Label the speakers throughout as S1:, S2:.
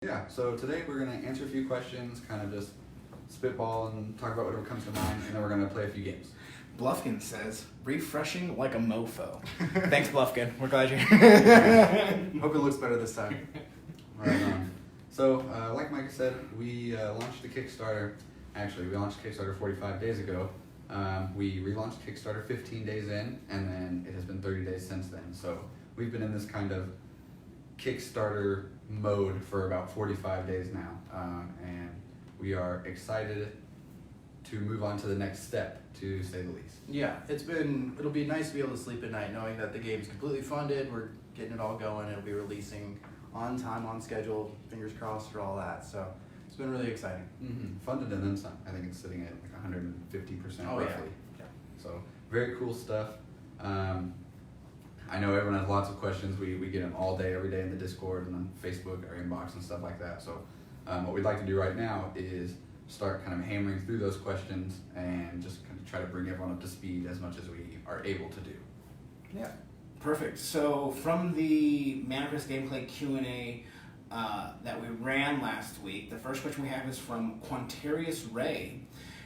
S1: Yeah, so today we're going to answer a few questions, kind of just spitball and talk about whatever comes to mind, and then we're going to play a few games.
S2: Bluffkin says, refreshing like a mofo. Thanks, Bluffkin. We're glad you're here.
S3: Hope it looks better this time.
S1: Right on. So, like Micah said, we launched the Kickstarter. Actually, we launched Kickstarter 45 days ago. We relaunched Kickstarter 15 days in, and then it has been 30 days since then. So we've been in this kind of Kickstarter mode for about 45 days now, and we are excited to move on to the next step, to say the least.
S3: Yeah, it'll be nice to be able to sleep at night knowing that the game's completely funded, we're getting it all going, it'll be releasing on time, on schedule, fingers crossed for all that, so it's been really exciting.
S1: Mm-hmm. Funded and then some. I think it's sitting at like 150%
S3: Oh,
S1: roughly.
S3: yeah.
S1: So very cool stuff. I know everyone has lots of questions. We get them all day, every day in the Discord and on Facebook, our inbox and stuff like that. So what we'd like to do right now is start kind of hammering through those questions and just kind of try to bring everyone up to speed as much as we are able to do.
S2: Yeah, perfect. So from the Manacrest gameplay Q&A that we ran last week, the first question we have is from Quantarius Ray.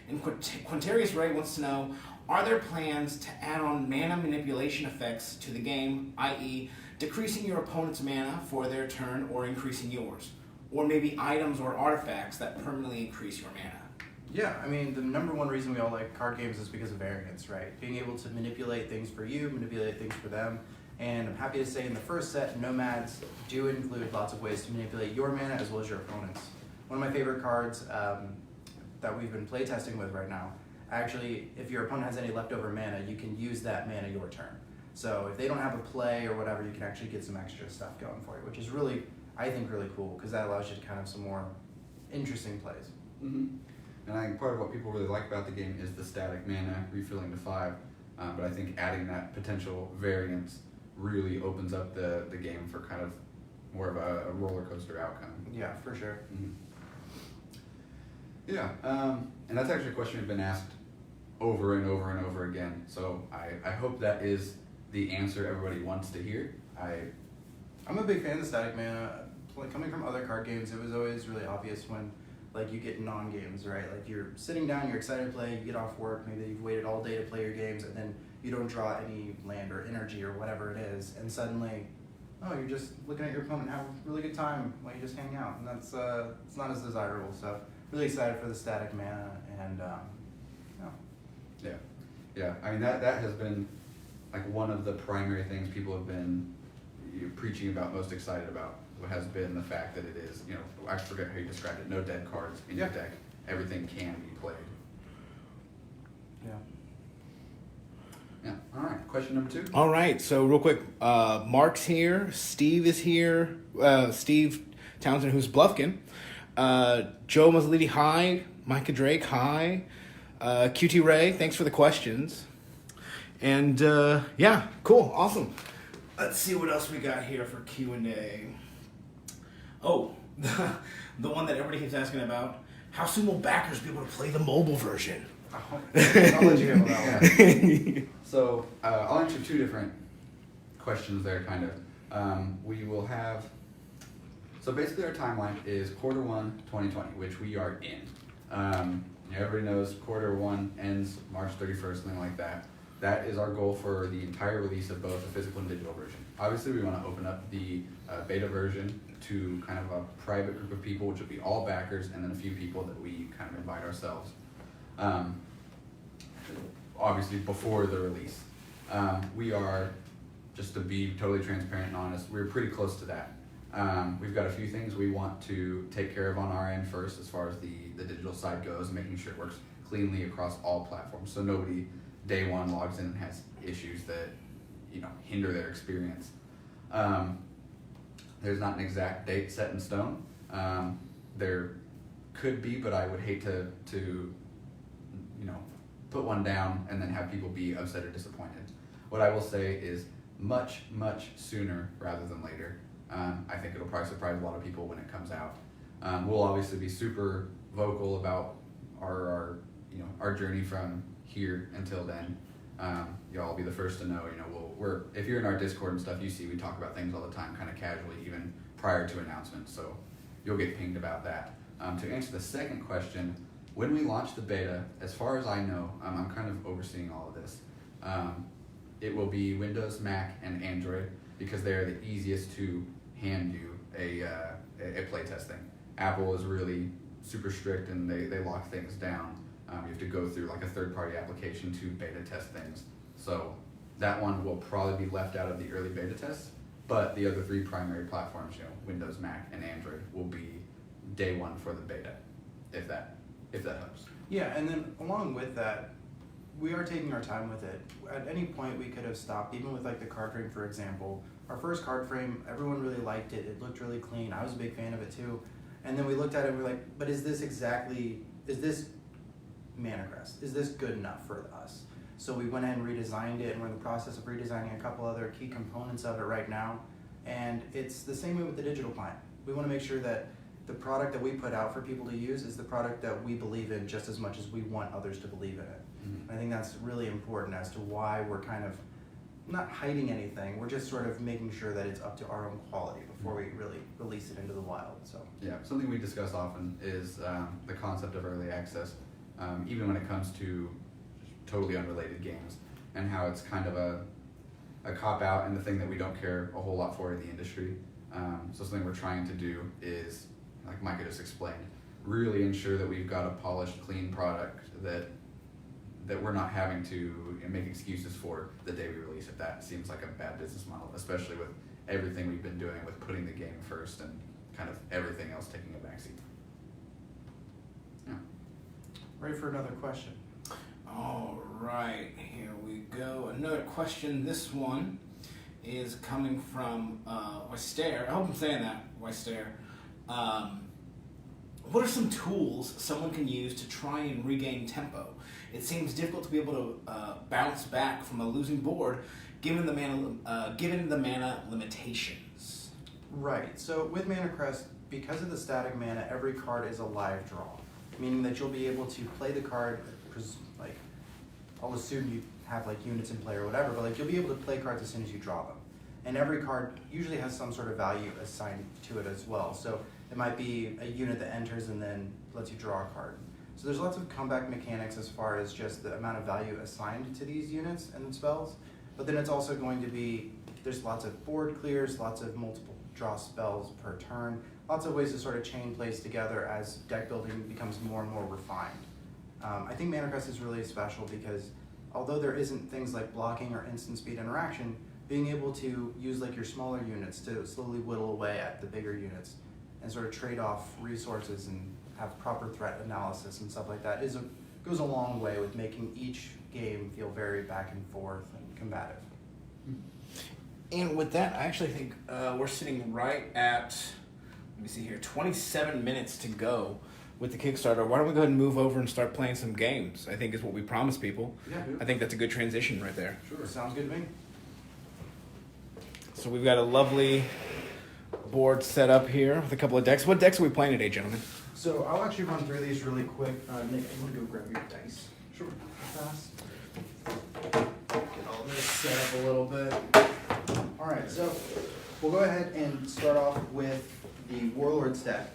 S2: And Quantarius Ray wants to know, are there plans to add on mana manipulation effects to the game, i.e. decreasing your opponent's mana for their turn or increasing yours? Or maybe items or artifacts that permanently increase your mana?
S3: Yeah, I mean, the number one reason we all like card games is because of variance, right? Being able to manipulate things for you, manipulate things for them. And I'm happy to say in the first set, Nomads do include lots of ways to manipulate your mana as well as your opponent's. One of my favorite cards that we've been playtesting with right now, actually, if your opponent has any leftover mana, you can use that mana your turn. So if they don't have a play or whatever, you can actually get some extra stuff going for you, which is really, I think, really cool, because that allows you to kind of some more interesting plays.
S1: Mm-hmm. And I think part of what people really like about the game is the static mana refilling to 5, but I think adding that potential variance really opens up the game for kind of more of a roller coaster outcome.
S3: Yeah, for sure.
S1: Mm-hmm. Yeah, and that's actually a question we've been asked over and over and over again, so I hope that is the answer everybody wants to hear.
S3: I'm a big fan of the static mana. Coming from other card games, it was always really obvious when you get non-games, right? Like you're sitting down, you're excited to play, you get off work, maybe you've waited all day to play your games, and then you don't draw any land or energy or whatever it is, and suddenly, you're just looking at your opponent and have a really good time while you just hang out, and that's it's not as desirable. So really excited for the static mana, and
S1: Yeah. I mean that has been like one of the primary things people have been preaching about, most excited about, has been the fact that it is, I forget how you described it, no dead cards in your deck. Everything can be played.
S3: Yeah.
S1: Yeah. All right. Question number 2.
S2: All right. So real quick, Mark's here. Steve is here. Steve Townsend, who's Bluffkin. Joe Mazzoliti, hi. Micah Drake, hi. QT Ray, thanks for the questions. And yeah, cool, awesome. Let's see what else we got here for Q&A. Oh, the one that everybody keeps asking about. How soon will backers be able to play the mobile version?
S3: I'll let you handle that one.
S1: So I'll answer 2 different questions there, kind of. We will have, so basically our timeline is Q1 2020, which we are in. Everybody knows Q1 ends March 31st, something like that. That is our goal for the entire release of both the physical and digital version. Obviously, we want to open up the beta version to kind of a private group of people, which will be all backers, and then a few people that we kind of invite ourselves. Obviously, before the release. We are, just to be totally transparent and honest, we're pretty close to that. We've got a few things we want to take care of on our end first, as far as the digital side goes, making sure it works cleanly across all platforms, so nobody day one logs in and has issues that hinder their experience. There's not an exact date set in stone. There could be, but I would hate to put one down and then have people be upset or disappointed. What I will say is much, much sooner rather than later. I think it'll probably surprise a lot of people when it comes out. We'll obviously be super vocal about our journey from here until then. Y'all will be the first to know. If you're in our Discord and stuff, you see we talk about things all the time, kind of casually, even prior to announcements. So you'll get pinged about that. To answer the second question, when we launch the beta, as far as I know, I'm kind of overseeing all of this. It will be Windows, Mac, and Android because they are the easiest to hand you a playtest thing. Apple is really super strict and they lock things down. You have to go through like a third-party application to beta test things. So that one will probably be left out of the early beta tests, but the other 3 primary platforms, Windows, Mac, and Android, will be day 1 for the beta, if that helps.
S3: Yeah, and then along with that, we are taking our time with it. At any point we could have stopped, even with like the card frame, for example. Our first card frame, everyone really liked it. It looked really clean. I was a big fan of it too. And then we looked at it and we were like, but is this Manacrest? Is this good enough for us? So we went ahead and redesigned it, and we're in the process of redesigning a couple other key components of it right now. And it's the same way with the digital client. We want to make sure that the product that we put out for people to use is the product that we believe in just as much as we want others to believe in it. I think that's really important as to why we're kind of not hiding anything. We're just sort of making sure that it's up to our own quality before we really release it into the wild. So
S1: yeah, something we discuss often is the concept of early access, even when it comes to totally unrelated games, and how it's kind of a cop-out and the thing that we don't care a whole lot for in the industry. So something we're trying to do is, like Micah just explained, really ensure that we've got a polished, clean product that we're not having to make excuses for the day we release it. That seems like a bad business model, especially with everything we've been doing with putting the game first and kind of everything else taking a backseat. Yeah.
S3: ready for another question.
S2: All right, here we go. Another question. This one is coming from Wester. I hope I'm saying that, Wester. What are some tools someone can use to try and regain tempo? It seems difficult to be able to bounce back from a losing board, given the mana limitations.
S3: Right. So with Manacrest, because of the static mana, every card is a live draw, meaning that you'll be able to play the card. Like, I'll assume you have like units in play or whatever, but like you'll be able to play cards as soon as you draw them. And every card usually has some sort of value assigned to it as well. So it might be a unit that enters and then lets you draw a card. So there's lots of comeback mechanics as far as just the amount of value assigned to these units and spells. But then it's also going to be, there's lots of board clears, lots of multiple draw spells per turn, lots of ways to sort of chain plays together as deck building becomes more and more refined. I think Manacrest is really special because although there isn't things like blocking or instant speed interaction, being able to use like your smaller units to slowly whittle away at the bigger units and sort of trade off resources and have proper threat analysis and stuff like that goes a long way with making each game feel very back and forth and combative.
S2: And with that, I actually think we're sitting right at, let me see here, 27 minutes to go with the Kickstarter. Why don't we go ahead and move over and start playing some games? I think is what we promised people.
S3: Yeah.
S2: I think that's a good transition right there.
S3: Sure. Sounds good to me.
S2: So we've got a lovely board set up here with a couple of decks. What decks are we playing today, gentlemen?
S3: So I'll actually run through these really quick. Nick, you want to go grab your dice? Sure. Fast. Get all this set up a little bit. All right, so we'll go ahead and start off with the Warlords deck.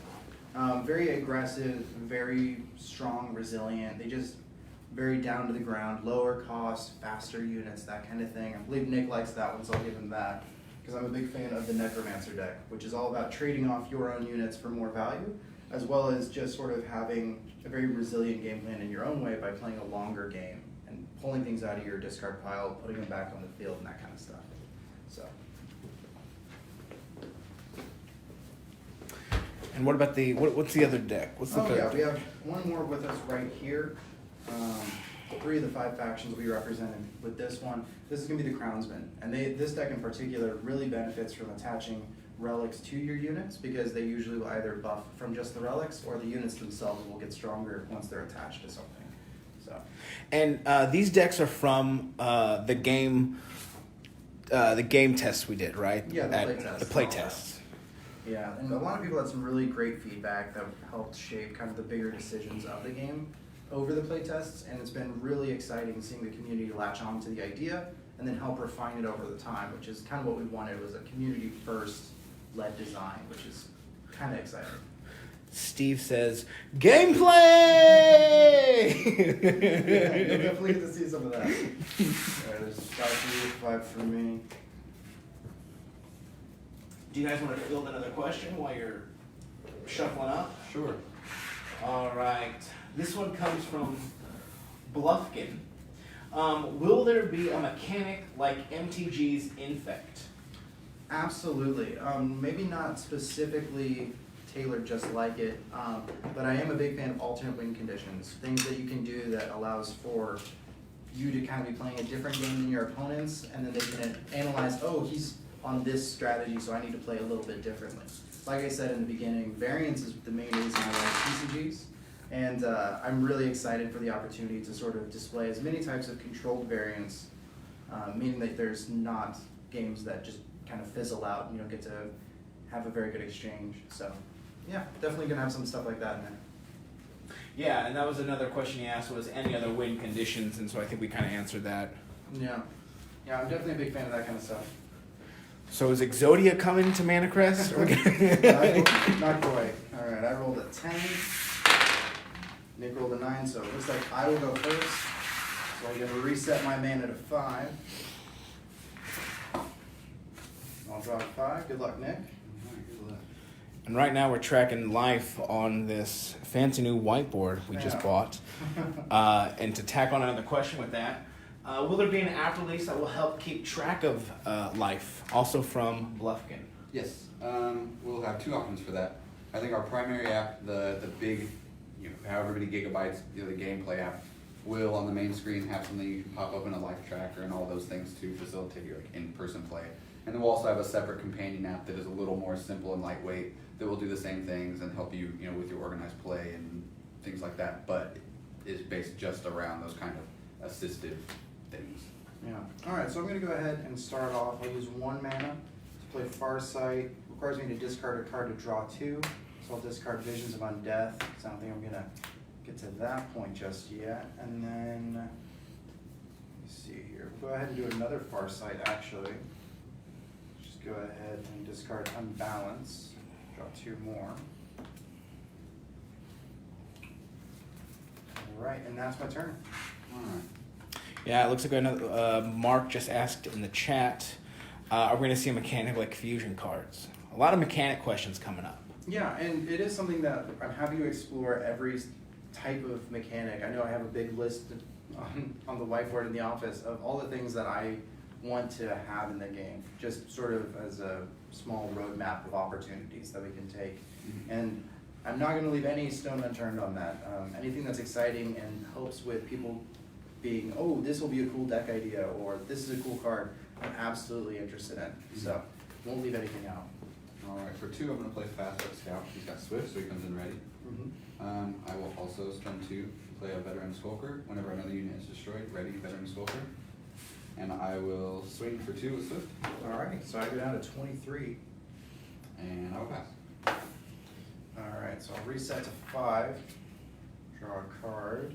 S3: Very aggressive, very strong, resilient. They just very down to the ground, lower cost, faster units, that kind of thing. I believe Nick likes that one, so I'll give him that. Because I'm a big fan of the Necromancer deck, which is all about trading off your own units for more value, as well as just sort of having a very resilient game plan in your own way by playing a longer game and pulling things out of your discard pile, putting them back on the field, and that kind of stuff. So.
S2: And what about what's the other deck? What's the third?
S3: Yeah, we have one more with us right here. 3 of the 5 factions we represented with this one. This is going to be the Crownsmen, and this deck in particular really benefits from attaching relics to your units because they usually will either buff from just the relics or the units themselves will get stronger once they're attached to something. So.
S2: And these decks are from the game tests we did, right?
S3: Yeah,
S2: the play tests.
S3: Yeah, and a lot of people had some really great feedback that helped shape kind of the bigger decisions of the game over the playtests, and it's been really exciting seeing the community latch on to the idea and then help refine it over the time, which is kind of what we wanted, was a community first led design, which is kind of exciting.
S2: Steve says, gameplay!
S3: Yeah, you'll definitely get to see some of that. Alright, there's 5 for me.
S2: Do you guys want to field another question while you're shuffling up?
S1: Sure.
S2: All right. This one comes from Bluffkin. Will there be a mechanic like MTG's Infect?
S3: Absolutely. Maybe not specifically tailored just like it, but I am a big fan of alternate win conditions. Things that you can do that allows for you to kind of be playing a different game than your opponents, and then they can analyze, oh, he's on this strategy, so I need to play a little bit differently. Like I said in the beginning, variance is the main reason I like TCGs, and I'm really excited for the opportunity to sort of display as many types of controlled variance, meaning that there's not games that just kind of fizzle out and you don't get to have a very good exchange. So yeah, definitely gonna have some stuff like that in there.
S2: Yeah, and that was another question he asked, was any other win conditions, and so I think we kind of answered that.
S3: Yeah, I'm definitely a big fan of that kind of stuff.
S2: So is Exodia coming to Manacrest?
S3: Not quite. All right, I rolled a 10. Nick rolled a 9, so it looks like I will go first. So I'm going to reset my mana to 5. I'll draw 5. Good luck, Nick.
S2: And right now we're tracking life on this fancy new whiteboard we just bought. And to tack on another question with that, will there be an app release that will help keep track of life, also from Bluffkin?
S1: Yes, we'll have two options for that. I think our primary app, the big, however many gigabytes, the gameplay app, will on the main screen have something you can pop up in a life tracker and all those things to facilitate your in-person play. And then we'll also have a separate companion app that is a little more simple and lightweight that will do the same things and help you, with your organized play and things like that, but is based just around those kind of assistive things.
S3: Yeah. All right, so I'm going to go ahead and start off. I'll use 1 mana to play Farsight. Requires me to discard a card to draw 2. So I'll discard Visions of Undeath, because I don't think I'm going to get to that point just yet. And then, let me see here. We'll go ahead and do another Farsight, actually. Just go ahead and discard Unbalance. Draw 2 more. All right, and that's my turn.
S1: All right.
S2: Yeah, it looks like another, Mark just asked in the chat, are we going to see a mechanic like fusion cards? A lot of mechanic questions coming up.
S3: Yeah, and it is something that I'm happy to explore every type of mechanic. I know I have a big list on the whiteboard in the office of all the things that I want to have in the game, just sort of as a small roadmap of opportunities that we can take. Mm-hmm. And I'm not going to leave any stone unturned on that. Anything that's exciting and helps with people being, oh, this will be a cool deck idea, or this is a cool card, I'm absolutely interested in. Mm-hmm. So won't leave anything out.
S1: All right, for 2, I'm going to play Fast Up Scout. He's got Swift, so he comes in ready.
S3: Mm-hmm.
S1: I will also spend 2, play a Veteran Skulker. Whenever another unit is destroyed, ready Veteran Skulker. And I will swing for 2 with Swift.
S3: All right, so I go down to 23.
S1: And I will pass.
S3: All right, so I'll reset to 5. Draw a card.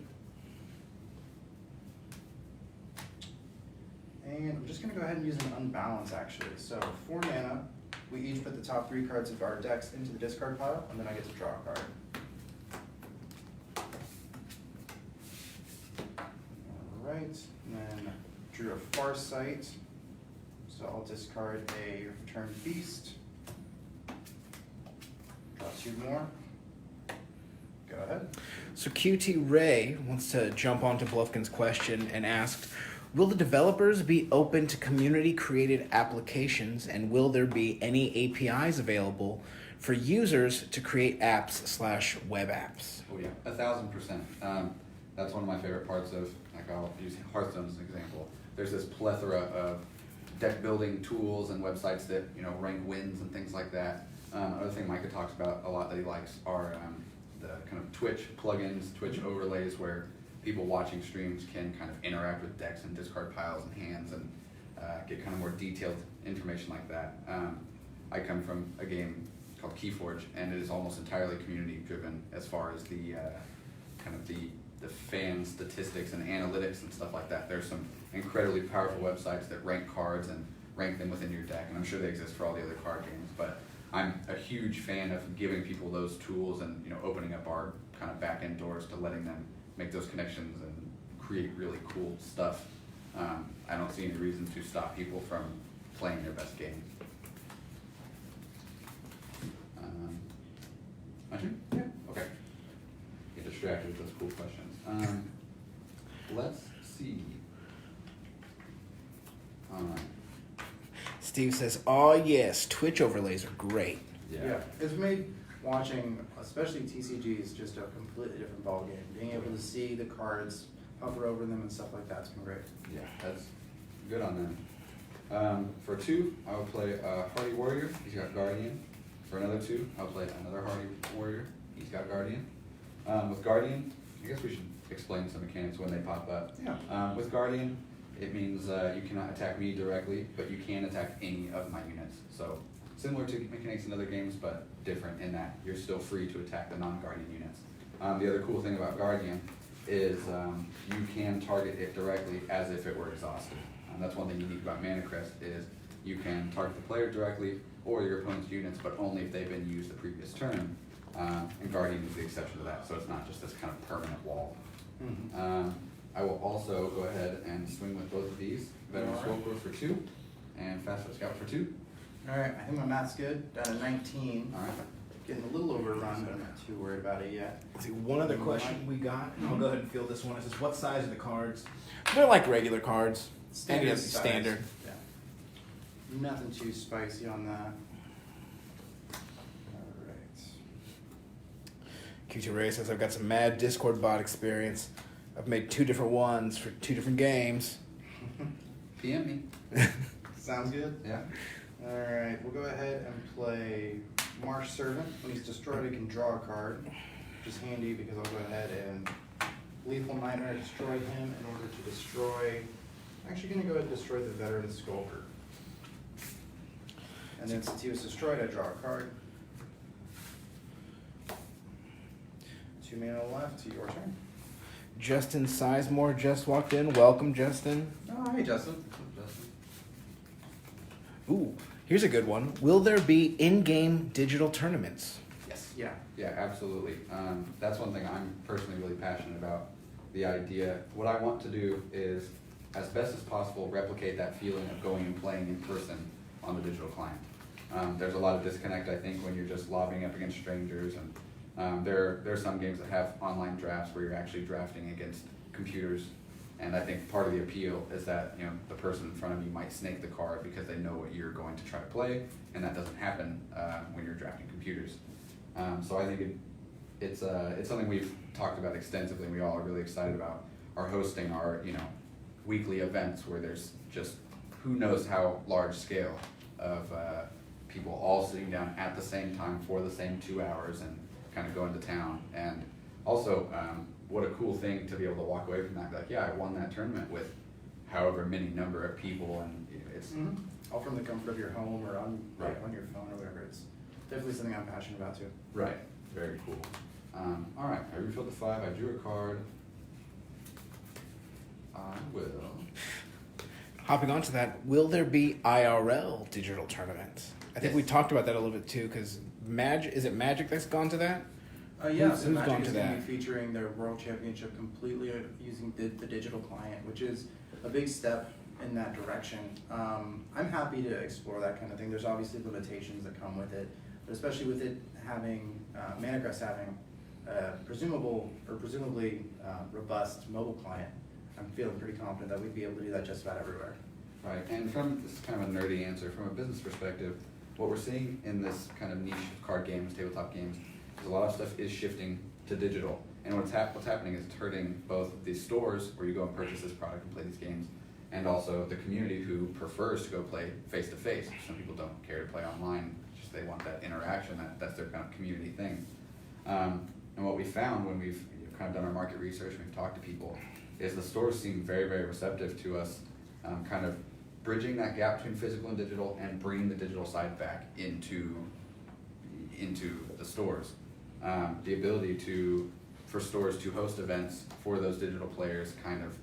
S3: And I'm just going to go ahead and use an Unbalance, actually. So 4 mana. We each put the top 3 cards of our decks into the discard pile, and then I get to draw a card. All right, and then drew a Farsight. So I'll discard a Returned Beast. Draw 2 more. Go ahead.
S2: So QT Ray wants to jump onto Bluffkin's question and asked, will the developers be open to community-created applications, and will there be any APIs available for users to create apps/web apps?
S1: Oh yeah, 1,000%. That's one of my favorite parts of, I'll use Hearthstone as an example. There's this plethora of deck building tools and websites that, rank wins and things like that. Another thing Micah talks about a lot that he likes are the kind of Twitch plugins, Twitch overlays, where people watching streams can kind of interact with decks and discard piles and hands and get kind of more detailed information like that. I come from a game called Keyforge, and it is almost entirely community driven as far as the kind of the fan statistics and analytics and stuff like that. There's some incredibly powerful websites that rank cards and rank them within your deck, and I'm sure they exist for all the other card games, but I'm a huge fan of giving people those tools and opening up our kind of back end doors to letting them make those connections and create really cool stuff. I don't see any reason to stop people from playing their best game. My turn? Yeah. Okay. Get distracted with those cool questions. Let's see.
S2: Steve says, "Oh yes, Twitch overlays are great."
S3: Yeah, it's made watching, especially TCGs, just a completely different ballgame. Being able to see the cards, hover over them, and stuff like that's been great.
S1: Yeah, that's good on them. For 2, I will play Hardy Warrior. He's got Guardian. For another 2, I'll play another Hardy Warrior. He's got Guardian. With Guardian, I guess we should explain some mechanics when they pop up.
S3: Yeah.
S1: With Guardian, it means you cannot attack me directly, but you can attack any of my units. So similar to mechanics in other games, but different in that you're still free to attack the non-Guardian units. The other cool thing about Guardian is you can target it directly as if it were exhausted. That's one thing unique about Manacrest is you can target the player directly or your opponent's units, but only if they've been used the previous turn. And Guardian is the exception to that, so it's not just this kind of permanent wall.
S3: Mm-hmm.
S1: I will also go ahead and swing with both of these. Veteran Swoper for 2, and Fast Foot Scout for 2.
S3: Alright, I think my math's good. Down to 19.
S1: All right.
S3: Getting a little overrun, but I'm not too worried about it yet.
S2: Let's see, one other question we got. I'll go ahead and field this one. It says, "What size are the cards?" They're like regular cards.
S3: Standard
S2: size.
S3: size.
S2: Standard.
S3: Yeah. Nothing too spicy on that. Alright.
S2: QT Ray says, "I've got some mad Discord bot experience. I've made 2 different ones for 2 different games."
S1: PM me.
S3: Sounds good.
S1: Yeah.
S3: Alright, we'll go ahead and play Marsh Servant. When he's destroyed, he can draw a card, which is handy because I'll go ahead and Lethal Nightmare destroy him in order to destroy. I'm actually going to go ahead and destroy the Veteran Skulker. And then since he was destroyed, I draw a card. 2 mana left, to your turn.
S2: Justin Sizemore just walked in. Welcome, Justin.
S3: Oh, hey, Justin.
S2: Ooh, here's a good one. Will there be in-game digital tournaments?
S1: Yes.
S3: Yeah.
S1: Yeah, absolutely. That's one thing I'm personally really passionate about. The idea, what I want to do is, as best as possible, replicate that feeling of going and playing in person on the digital client. There's a lot of disconnect, I think, when you're just lobbying up against strangers, and there are some games that have online drafts where you're actually drafting against computers. And I think part of the appeal is that the person in front of you might snake the card because they know what you're going to try to play, and that doesn't happen when you're drafting computers. So I think it's something we've talked about extensively, and we all are really excited about. Our hosting our weekly events where there's just who knows how large scale of people all sitting down at the same time for the same 2 hours and kind of going to town. And also, what a cool thing to be able to walk away from that and be like, yeah, I won that tournament with however many number of people, and it's
S3: all from the comfort of your home or on
S1: Right.
S3: on your phone or whatever. It's definitely something I'm passionate about too.
S1: right, very cool. All right, I refilled the 5. I drew a card. I will.
S2: Hopping on to that, will there be IRL digital tournaments? I think
S1: Yes.
S2: we talked about that a little bit too, because is it Magic that's gone to that?
S3: Yeah,
S2: Who's
S3: so Magic
S2: gone to
S3: is going to
S2: that?
S3: be featuring their World Championship completely using the digital client, which is a big step in that direction. I'm happy to explore that kind of thing. There's obviously limitations that come with it, but especially with it having, Manacrest having presumably robust mobile client, I'm feeling pretty confident that we'd be able to do that just about everywhere.
S1: Right, and this is kind of a nerdy answer, from a business perspective, what we're seeing in this kind of niche of card games, tabletop games, is a lot of stuff is shifting to digital. And what's happening is it's hurting both the stores where you go and purchase this product and play these games, and also the community who prefers to go play face-to-face. Some people don't care to play online, just they want that interaction, that's their kind of community thing. And what we found when we've kind of done our market research and we've talked to people is the stores seem very, very receptive to us kind of bridging that gap between physical and digital and bringing the digital side back into the stores. The ability for stores to host events for those digital players kind of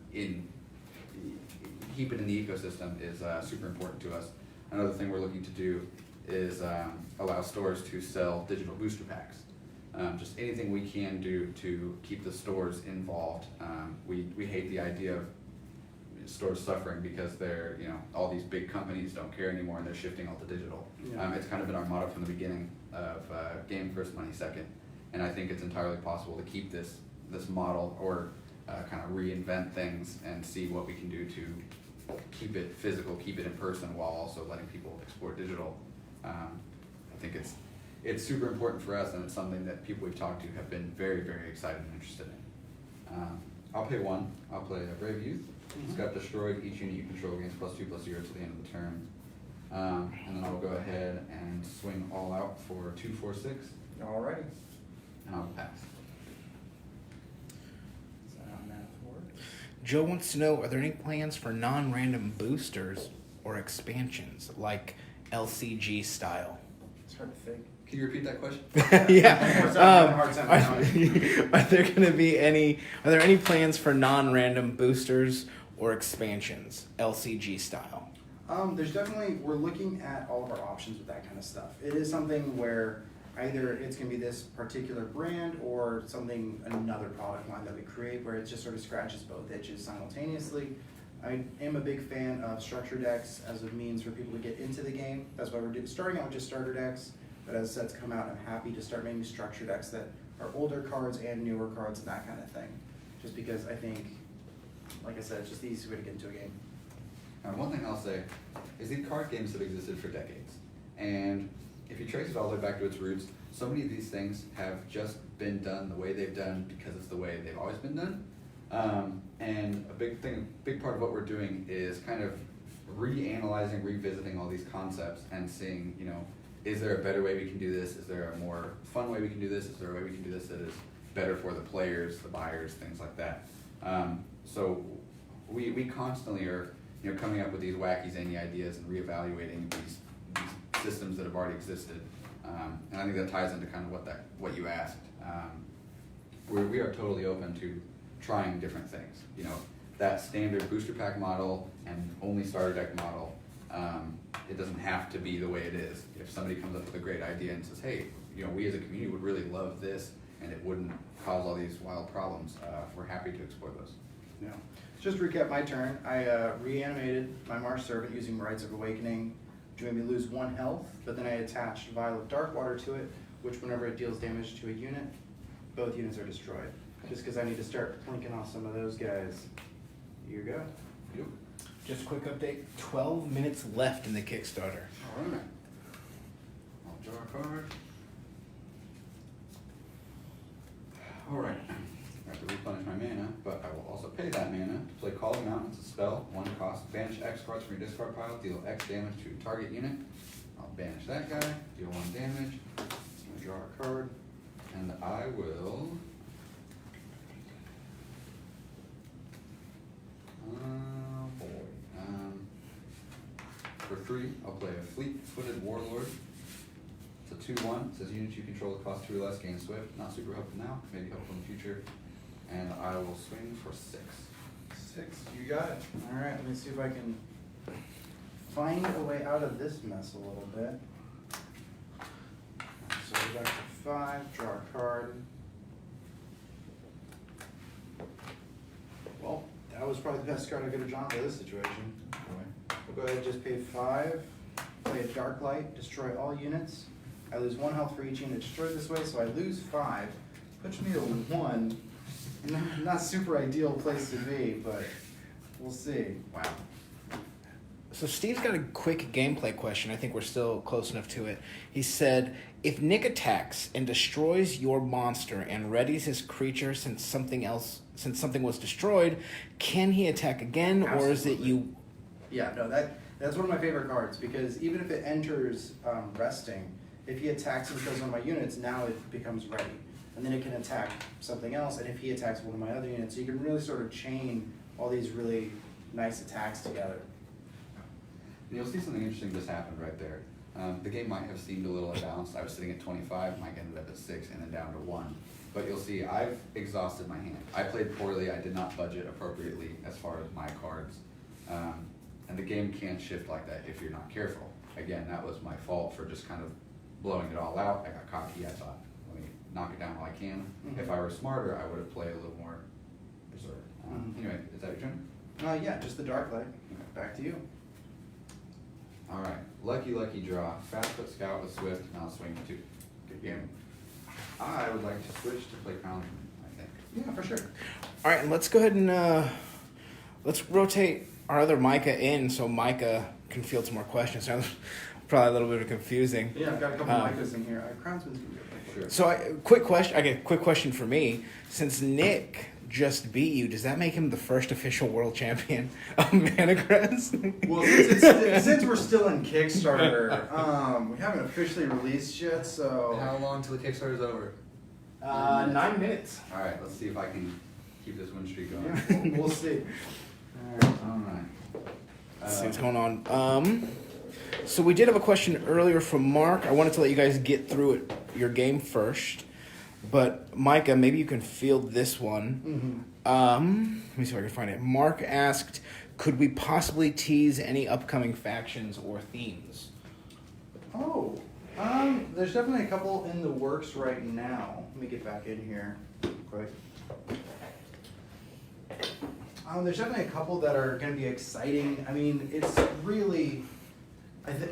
S1: keep it in the ecosystem is super important to us. Another thing we're looking to do is allow stores to sell digital booster packs. Just anything we can do to keep the stores involved. We hate the idea of stores suffering because they're, all these big companies don't care anymore and they're shifting all to digital.
S3: Yeah.
S1: It's kind of been our motto from the beginning of game first, money second. And I think it's entirely possible to keep this model or kind of reinvent things and see what we can do to keep it physical, keep it in person while also letting people explore digital. I think it's super important for us, and it's something that people we've talked to have been very, very excited and interested in. I'll pay one. I'll play a Brave Youth. It's got destroyed. Each unit you control gains +2/+0 to the end of the turn. And then I'll go ahead and swing all out for 2, 4, 6.
S3: Alrighty.
S1: And I'll pass.
S3: Is that how math works?
S2: Joe wants to know, are there any plans for non-random boosters or expansions, like LCG style?
S3: It's hard to think.
S1: Can you repeat that question?
S2: Are there any plans for non-random boosters or expansions, LCG style?
S3: There's definitely, we're looking at all of our options with that kind of stuff. It is something where either it's going to be this particular brand or another product line that we create where it just sort of scratches both itches simultaneously. I am a big fan of structure decks as a means for people to get into the game. That's why we're starting out with just starter decks, but as sets come out, I'm happy to start making structure decks that are older cards and newer cards and that kind of thing. Just because I think, like I said, it's just the easiest way to get into a game.
S1: One thing I'll say is these card games have existed for decades. And if you trace it all the way back to its roots, so many of these things have just been done the way they've done because it's the way they've always been done. And a big part of what we're doing is kind of reanalyzing, revisiting all these concepts and seeing, is there a better way we can do this? Is there a more fun way we can do this? Is there a way we can do this that is better for the players, the buyers, things like that? So we constantly are coming up with these wacky, zany ideas and reevaluating these systems that have already existed. And I think that ties into kind of what you asked. We are totally open to trying different things. That standard booster pack model and only starter deck model, it doesn't have to be the way it is. If somebody comes up with a great idea and says, hey, we as a community would really love this and it wouldn't cause all these wild problems, we're happy to explore those.
S3: Yeah. Just to recap my turn, I reanimated my Marsh Servant using Rites of Awakening, which made me lose 1 health, but then I attached Vial of Darkwater to it, which whenever it deals damage to a unit, both units are destroyed. Just because I need to start plinking off some of those guys. Here you go.
S2: Just a quick update, 12 minutes left in the Kickstarter.
S1: All right. I'll draw a card. All right. I have to replenish my mana, but I will also pay that mana to play Call of Mountain. It's a spell, 1 cost. Banish X cards from your discard pile, deal X damage to target unit. I'll banish that guy, deal 1 damage. I'm gonna draw a card, and I will. Oh boy. For 3, I'll play a Fleet-Footed Warlord. It's a 2/1. It says units you control that cost 2 or less gain Swift. Not super helpful now, maybe helpful in the future. And I will swing for 6.
S3: 6, you got it. All right, let me see if I can find a way out of this mess a little bit. So we're back to 5, draw a card. Well, that was probably the best card I could have drawn for this situation. We'll go ahead and just pay 5, play a Dark Light, destroy all units. I lose 1 health for each unit destroyed this way, so I lose 5. Puts me to 1. Not super ideal place to be, but we'll see.
S1: Wow.
S2: So Steve's got a quick gameplay question. I think we're still close enough to it. He said, if Nick attacks and destroys your monster and readies his creature since something was destroyed, can he attack again?
S3: Absolutely.
S2: Or is it you?
S3: Yeah, no, that's one of my favorite cards because even if it enters resting, if he attacks and kills one of my units, now it becomes ready. And then it can attack something else, and if he attacks one of my other units, so you can really sort of chain all these really nice attacks together.
S1: And you'll see something interesting just happened right there. The game might have seemed a little imbalanced. I was sitting at 25, Mike ended up at 6, and then down to 1. But you'll see, I've exhausted my hand. I played poorly. I did not budget appropriately as far as my cards. And the game can shift like that if you're not careful. again, that was my fault for just kind of blowing it all out. I got cocky. I thought, let me knock it down while I can.
S3: Mhm.
S1: If I were smarter, I would have played a little more berserk.
S3: Mhm.
S1: Anyway, is that your turn?
S3: Yeah, just the dark light. Back to you.
S1: All right, lucky draw. Fast foot scout with swift. Now swing 2. Good game. I would like to switch to play Crownman, I think.
S3: Yeah, for sure.
S2: All right, and let's go ahead and let's rotate our other Micah in so Micah can field some more questions. Now, probably a little bit confusing.
S3: Yeah, I've got a couple Micahs in here. Crownsman's gonna be okay.
S1: Sure.
S2: So, quick question for me. Since Nick just beat you, does that make him the first official world champion of Manacrest?
S3: Well, since we're still in Kickstarter, we haven't officially released yet, so.
S1: How long till the Kickstarter's over?
S2: 9 minutes.
S1: All right, let's see if I can keep this win streak going.
S3: Yeah, we'll see.
S1: All right.
S2: Let's see what's going on. So we did have a question earlier from Mark. I wanted to let you guys get through your game first. But Micah, maybe you can field this one. Let me see if I can find it. Mark asked, could we possibly tease any upcoming factions or themes?
S3: Oh, there's definitely a couple in the works right now. Let me get back in here quick. There's definitely a couple that are going to be exciting. I mean, it's really.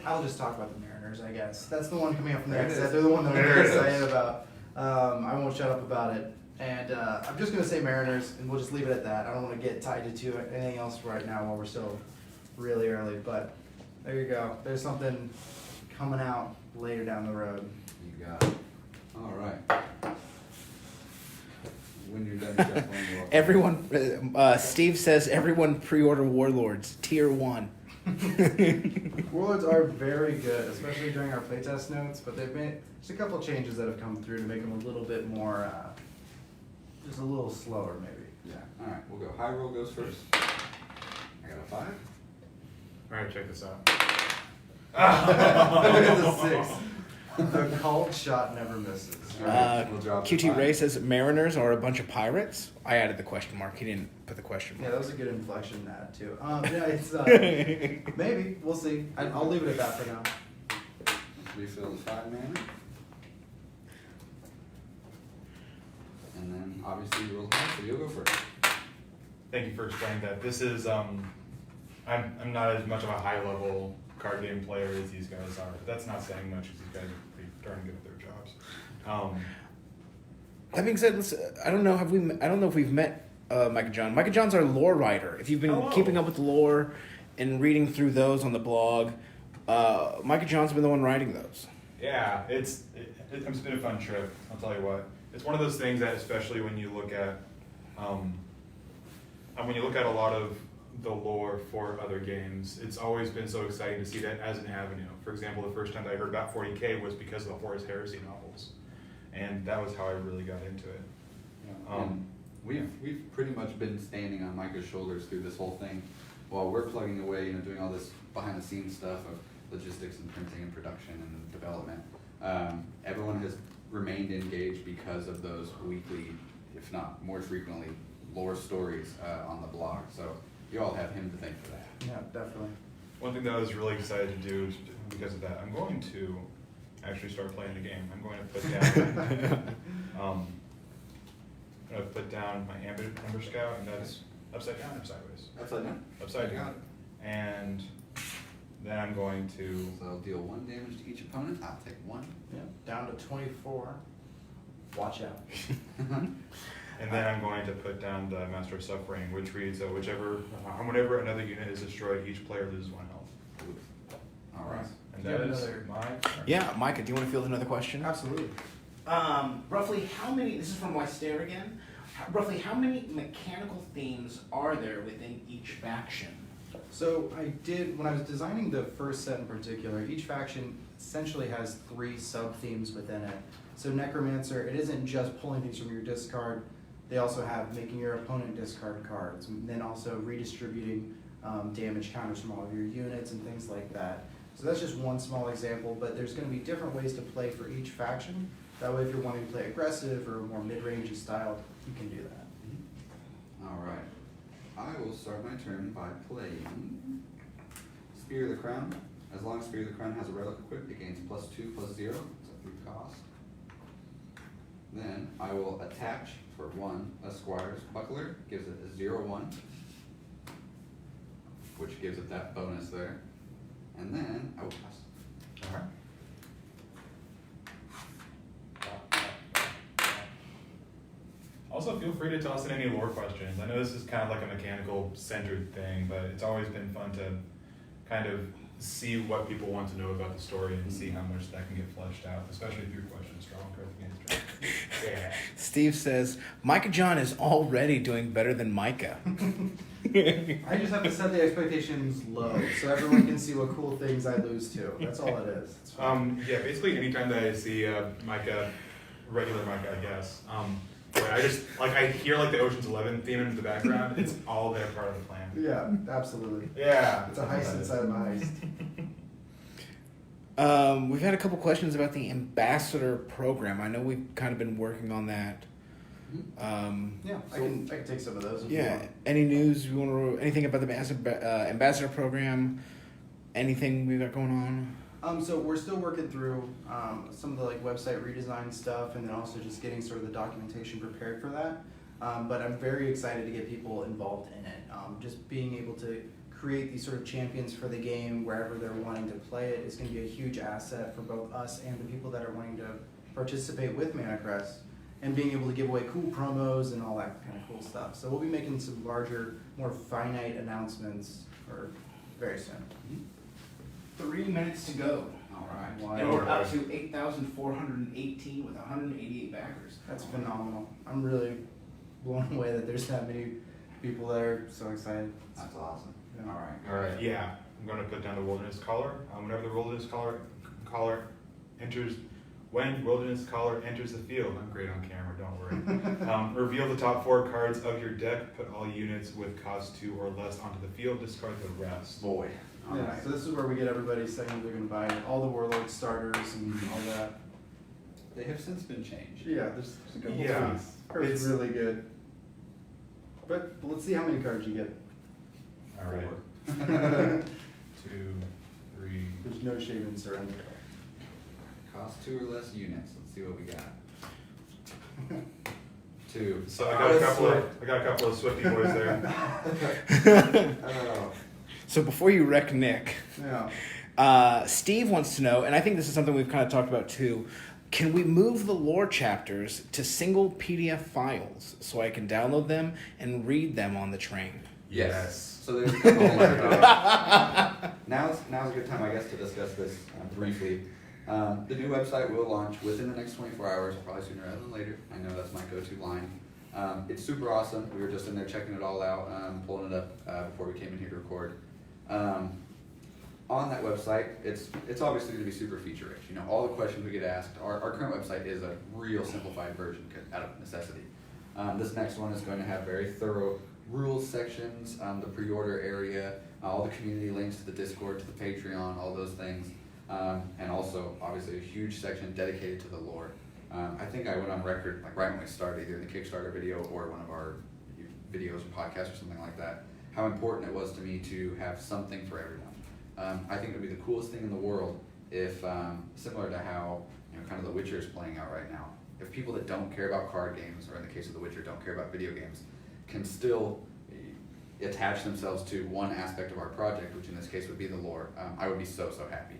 S3: I'll just talk about the Mariners, I guess. That's the one coming up from the exit. They're the one that I'm very excited about. I won't shut up about it. And I'm just going to say Mariners, and we'll just leave it at that. I don't want to get tied to anything else right now while we're still really early. But there you go. There's something coming out later down the road.
S1: You got it. All right. When you're done shuffling, we'll-
S2: Everyone, Steve says everyone pre-order Warlords, tier 1.
S3: Warlords are very good, especially during our playtest notes, but they've made just a couple changes that have come through to make them a little bit more, just a little slower maybe.
S1: Yeah. All right. We'll go. High roll goes first. I got a 5.
S4: All right, check this out.
S3: The 6. The called shot never misses.
S1: All right, we'll drop the
S2: QT
S1: 5.
S2: Ray says Mariners are a bunch of pirates. I added the question mark. He didn't put the question
S3: Yeah,
S2: mark.
S3: that was a good inflection to add too. Yeah, it's maybe we'll see. I'll leave it at that for now.
S1: Refill the 5 mana. And then obviously you roll high, so you'll go first.
S4: Thank you for explaining that. This is I'm not as much of a high level card game player as these guys are. But that's not saying much because these guys are pretty darn good at their jobs.
S2: That being said, I don't know if we've met Micah John. Micah John's our lore writer. If you've been keeping up with the lore and reading through those on the blog, Micah John's been the one writing those.
S4: Yeah, it's been a fun trip. I'll tell you what. It's one of those things that, especially when you look at a lot of the lore for other games, it's always been so exciting to see that as an avenue. For example, the first time that I heard about 40K was because of the Horus Heresy novels, and that was how I really got into it.
S1: And we've pretty much been standing on Micah's shoulders through this whole thing while we're plugging away, doing all this behind the scenes stuff of logistics and printing and production and development. Everyone has remained engaged because of those weekly, if not more frequently, lore stories on the blog. So you all have him to thank for that.
S3: Yeah, definitely.
S4: One thing that I was really excited to do is because of that, I'm going to actually start playing the game. I'm going to put down my Amber Scout, and that's upside down or sideways.
S1: Upside down?
S4: Upside
S1: You got
S4: down. And then I'm going to
S1: So I'll deal 1 damage to each opponent. I'll take 1.
S3: Yeah, down to 24. Watch out.
S4: And then I'm going to put down the Master of Suffering, which reads that whenever another unit is destroyed, each player loses 1 health.
S1: All right.
S4: And
S3: Do you
S4: that
S3: have
S4: is
S3: another-
S4: my turn.
S2: Yeah, Micah, do you want to field another question?
S3: Absolutely.
S2: Roughly how many, this is from Stare again, roughly how many mechanical themes are there within each faction?
S3: So when I was designing the first set in particular, each faction essentially has 3 sub-themes within it. So Necromancer, it isn't just pulling things from your discard. They also have making your opponent discard cards, and then also redistributing damage counters from all of your units and things like that. So that's just one small example, but there's going to be different ways to play for each faction. That way, if you're wanting to play aggressive or more mid-rangey style, you can do that.
S1: All right. I will start my turn by playing Spear of the Crown. As long as Spear of the Crown has a relic equipped, it gains +2/+0. It's a 3 cost. Then I will attach for 1 a Squire's Buckler, gives it a 0/1, which gives it that bonus there. And then I will pass.
S4: Alright. Also, feel free to toss in any lore questions. I know this is kind of like a mechanical centered thing, but it's always been fun to kind of see what people want to know about the story and see how much that can get fleshed out, especially if your question's strong. Yeah.
S2: Steve says, Micah John is already doing better than Micah.
S3: I just have to set the expectations low so everyone can see what cool things I lose to. That's all it is. It's fine.
S4: Yeah, basically anytime that I see Micah, regular Micah, I guess, but I just, like, I hear, like, the Ocean's 11 theme in the background. It's all there, part of the plan.
S3: Yeah, absolutely.
S4: Yeah.
S3: It's a heist inside of a heist.
S2: We've had a couple questions about the ambassador program. I know we've kind of been working on that.
S3: Yeah, I can take some of those if you
S2: Yeah.
S3: want.
S2: Any news you want to? Anything about the ambassador program? Anything we got going on?
S3: So we're still working through some of the like website redesign stuff, and then also just getting sort of the documentation prepared for that. But I'm very excited to get people involved in it. Just being able to create these sort of champions for the game wherever they're wanting to play it is going to be a huge asset for both us and the people that are wanting to participate with Manacrest, and being able to give away cool promos and all that kind of cool stuff. So we'll be making some larger, more finite announcements for very soon.
S2: 3 minutes to go.
S1: All right.
S3: Wow.
S2: And we're up to 8,418 with 188 backers.
S3: That's phenomenal. I'm really blown away that there's that many people that are so excited.
S1: That's awesome.
S3: Yeah.
S1: All right.
S4: Alright, yeah. I'm going to put down the Wilderness Caller. Whenever the Wilderness Caller enters, when Wilderness Caller enters the field, I'm great on camera, don't worry. Reveal the top 4 cards of your deck, put all units with cost 2 or less onto the field, discard the rest.
S1: Boy. All
S3: Yeah,
S1: right.
S3: so this is where we get everybody saying they're going to buy all the Warlord starters and all that.
S1: They have since been changed.
S3: Yeah, there's a couple
S4: Yeah,
S3: tweaks. Card's
S4: it's-
S3: really good. But let's see how many cards you get.
S4: Alright. 2, 3.
S3: There's no shame in surrender.
S1: Cost 2 or less units. Let's see what we got. 2.
S4: So I got a couple of Swifty boys there.
S1: Oh.
S2: So before you wreck Nick,
S3: Yeah.
S2: Steve wants to know, and I think this is something we've kind of talked about too. Can we move the lore chapters to single PDF files so I can download them and read them on the train?
S1: Yes. So there's a couple things about it. Now's a good time, I guess, to discuss this briefly. The new website will launch within the next 24 hours, probably sooner rather than later. I know that's my go-to line. It's super awesome. We were just in there checking it all out, pulling it up before we came in here to record. On that website, it's obviously going to be super feature-rich. You know, all the questions we get asked. Our current website is a real simplified version out of necessity. This next one is going to have very thorough rules sections, the pre-order area, all the community links to the Discord, to the Patreon, all those things, and also obviously a huge section dedicated to the lore. I think I went on record, like right when we started, either in the Kickstarter video or one of our videos or podcasts or something like that, how important it was to me to have something for everyone. I think it would be the coolest thing in the world if, similar to how kind of The Witcher is playing out right now, if people that don't care about card games, or in the case of The Witcher, don't care about video games, can still attach themselves to one aspect of our project, which in this case would be the lore, I would be so happy.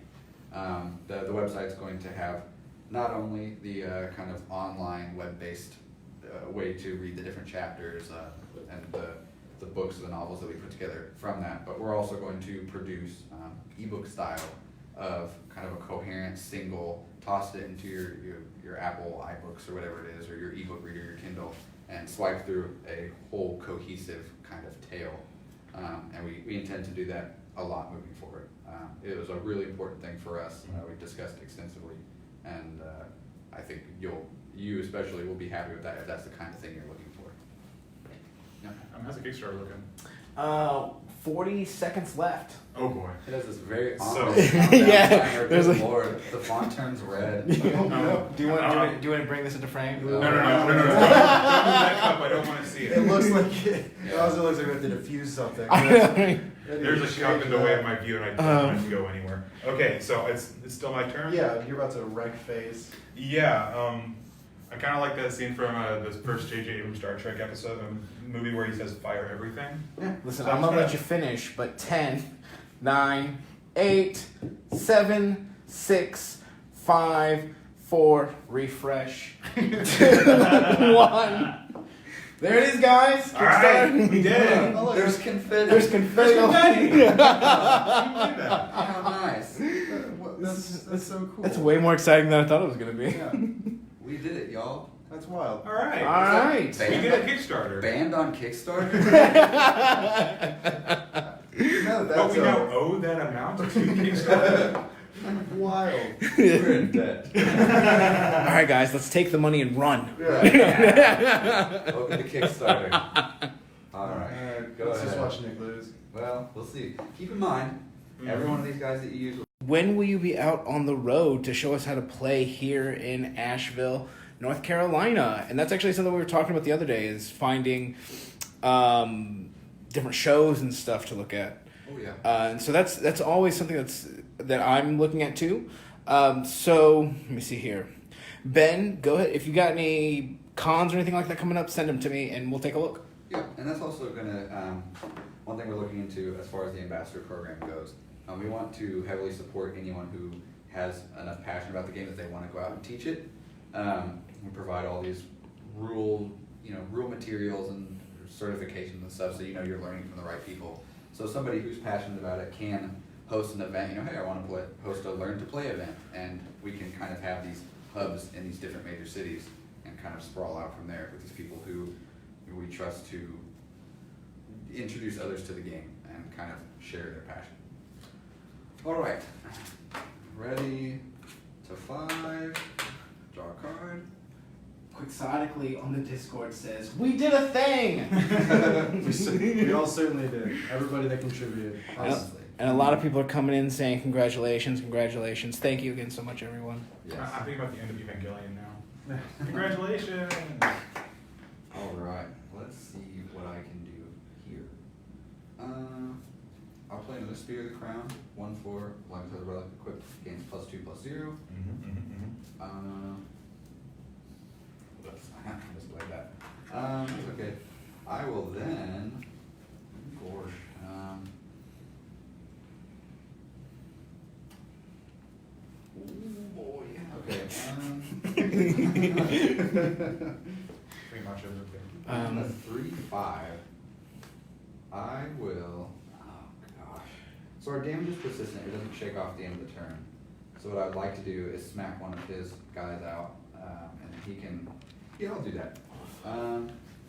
S1: The website's going to have not only the kind of online web-based way to read the different chapters and the books, the novels that we put together from that, but we're also going to produce ebook style of kind of a coherent single, toss it into your Apple iBooks or whatever it is, or your ebook reader, your Kindle, and swipe through a whole cohesive kind of tale. And we intend to do that a lot moving forward. It was a really important thing for us. We've discussed extensively, and I think you especially will be happy with that if that's the kind of thing you're looking for. Yeah.
S4: How's the Kickstarter looking?
S2: 40 seconds left.
S4: Oh boy.
S1: It has this very
S4: So-
S1: ominous countdown
S2: Yeah,
S1: timer.
S2: there's
S1: Good
S2: a-
S1: Lord, the font turns red.
S2: Do you want to bring this into frame?
S4: No. Don't move that cup. I don't want to see it.
S3: It looks like it also looks like we have to defuse something.
S4: There's a cup in the way of my view, and I don't want it to go anywhere. Okay, so it's still my turn?
S3: Yeah, you're about to wreck face.
S4: Yeah, I kind of like that scene from the first J.J. Abrams Star Trek episode, movie where he says fire everything.
S3: Yeah.
S2: Listen,
S4: So
S2: I'm gonna
S4: I'm
S2: let you finish, but 10, 9, 8, 7, 6, 5, 4, refresh, 2, 1. There it is, guys.
S4: All right, we did it.
S1: Oh, there's confetti.
S2: There's confetti.
S1: How nice.
S3: That's so cool.
S2: That's way more exciting than I thought it was gonna be.
S3: Yeah,
S1: We did it, y'all.
S3: that's wild.
S4: All right.
S2: All right.
S4: We did a Kickstarter.
S1: Banned on Kickstarter?
S3: No,
S4: But we now owe that amount to Kickstarter.
S3: wild.
S1: We're in debt.
S2: All right, guys, let's take the money and run.
S3: Yeah.
S1: Open the Kickstarter. All right. Go
S3: Let's just
S1: ahead.
S3: watch Nick lose.
S1: Well, we'll see. Keep in mind, every one of these guys that you use.
S2: When will you be out on the road to show us how to play here in Asheville, North Carolina? And that's actually something we were talking about the other day, is finding different shows and stuff to look at.
S1: Oh yeah.
S2: And so that's always something that I'm looking at too. So let me see here. Ben, go ahead. If you got any cons or anything like that coming up, send them to me and we'll take a look.
S1: Yeah, and that's also gonna one thing we're looking into as far as the ambassador program goes. We want to heavily support anyone who has enough passion about the game that they want to go out and teach it. We provide all these rule materials and certifications and stuff, so you know you're learning from the right people. So somebody who's passionate about it can host an event. Hey, I want to host a learn to play event, and we can kind of have these hubs in these different major cities and kind of sprawl out from there with these people who we trust to introduce others to the game and kind of share their passion. All right, ready to 5, draw a card.
S2: Quixotically on the Discord says, "We did a thing!"
S3: We all certainly did. Everybody that contributed.
S1: Honestly.
S2: And a lot of people are coming in saying, congratulations, congratulations. Thank you again so much, everyone.
S1: Yes.
S4: I'm thinking about the end of Evangelion now. Congratulations.
S1: All right, let's see what I can do here. I'll play another Spear of the Crown, 1/4, like the relic equipped, gains +2/+0. Oops, I misplayed that. It's okay. I will then, gosh, oh boy, okay.
S4: Pretty much is okay.
S1: On a 3/5, I will. Oh gosh. So our damage is persistent. It doesn't shake off the end of the turn. So what I would like to do is smack one of his guys out, and he can. Yeah, I'll do that.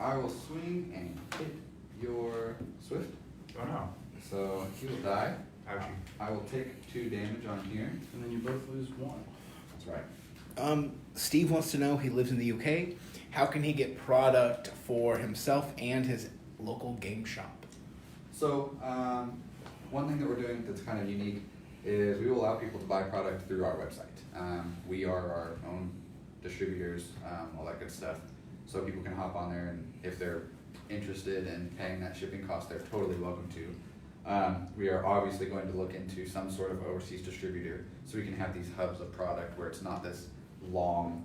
S1: I will swing and hit your Swift.
S4: Oh no.
S1: So he will die.
S4: Ouchie.
S1: I will take 2 damage on here.
S3: And then you both lose 1.
S1: That's right.
S2: Steve wants to know, he lives in the UK. How can he get product for himself and his local game shop?
S1: So, one thing that we're doing that's kind of unique is we will allow people to buy product through our website. We are our own distributors, all that good stuff. So people can hop on there, and if they're interested in paying that shipping cost, they're totally welcome to. We are obviously going to look into some sort of overseas distributor so we can have these hubs of product where it's not this long,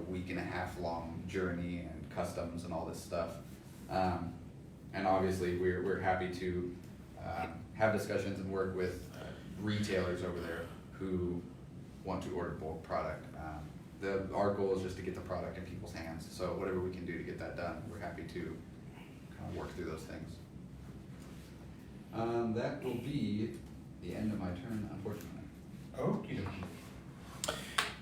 S1: week and a half long journey and customs and all this stuff. And obviously we're happy to have discussions and work with retailers over there who want to order bulk product. Our goal is just to get the product in people's hands, so whatever we can do to get that done, we're happy to kind of work through those things. That will be the end of my turn, unfortunately.
S4: Okie dokie.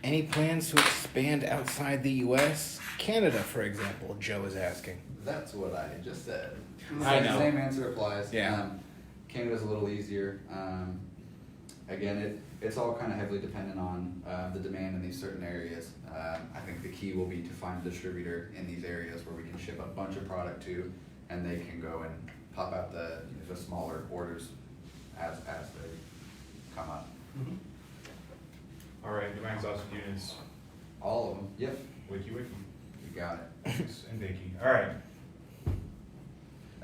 S2: Any plans to expand outside the US? Canada, for example, Joe is asking.
S1: That's what I just said.
S2: I know.
S1: Same answer applies.
S2: Yeah.
S1: Canada's a little easier. Again, it's all kind of heavily dependent on the demand in these certain areas. I think the key will be to find a distributor in these areas where we can ship a bunch of product to, and they can go and pop out the smaller orders as they come up.
S3: Mm-hmm.
S4: All right, do my exhausted units.
S1: All of them. Yep.
S4: Wiki wiki.
S1: You got it.
S4: Thanks, and Daki. All right.